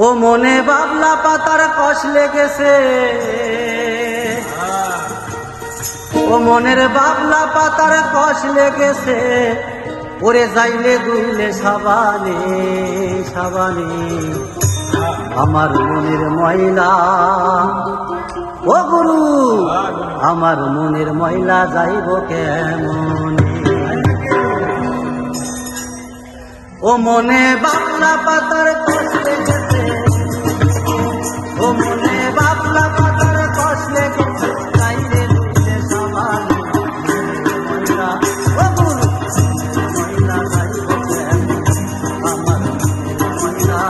ও মনে বাবলা পাতার কষ লেগেছে, ও মনের বাবলা পাতার কষ লেগেছে, ওরে যাইলে দুইলে সাবানে সাবানে আমার মনের ময়লা। ও গুরু আমার মনের ময়লা যাইব কেমনে? ও মনে বাবলা পাতার কষ লেগেছে, ও মনে বাবলা পাতার কষ লেগেছে, যাইলে দুইলে সাবানে ময়লা। ও গুরু ময়লা যাইব কেমনে? আমার মনের ময়লা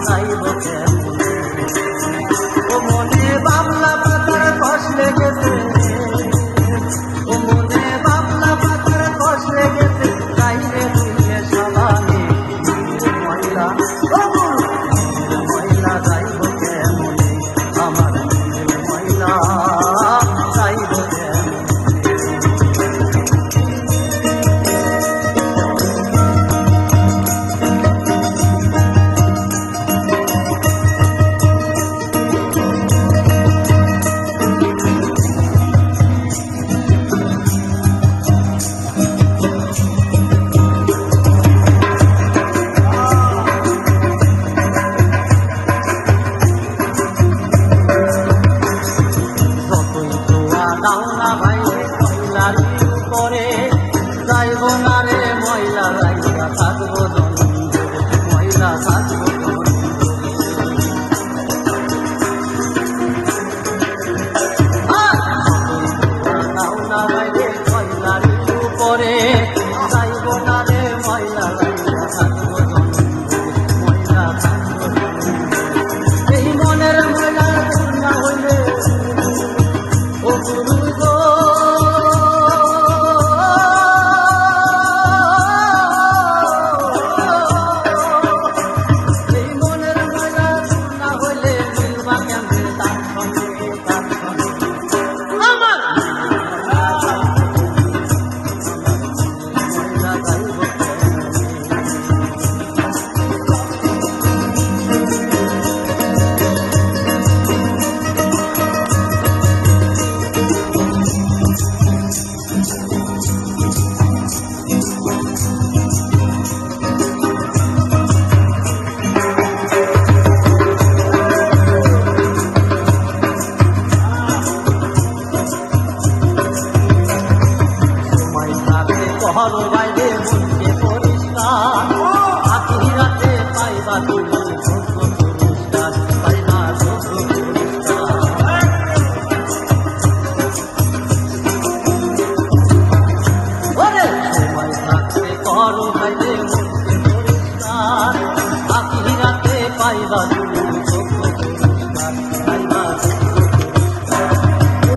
যাইব কেমনে? ও মনে বাবলা পাতার কষ লেগেছে, ও মনে বাবলা পাতার কষ লেগেছে, যাইলে দুইলে সাবানে ময়লা। ও গুরু ময়লা যাইব কেমনে? আমার মনের ময়লা যাইব কেমনে? যাইব না রে ময়লা, রাইয়া থাকবো ময়লা থাকবো। না বাইরে ময়লার উপরে, যাইব না রে ময়লা, রাইয়া থাকবো ময়লা থাকবো। এই মনের ময়লা দূর না হইলে ও গুরু গো, হর বাইরে মনকে পরিষ্কার, আখি রাতে পাইবা তুমি যোগ্য পুরস্কার, পাইবা যোগ্য পুরস্কার। ওরে সময় থাকতে করো বাইরে মনকে পরিষ্কার, আখি রাতে পাইবা তুমি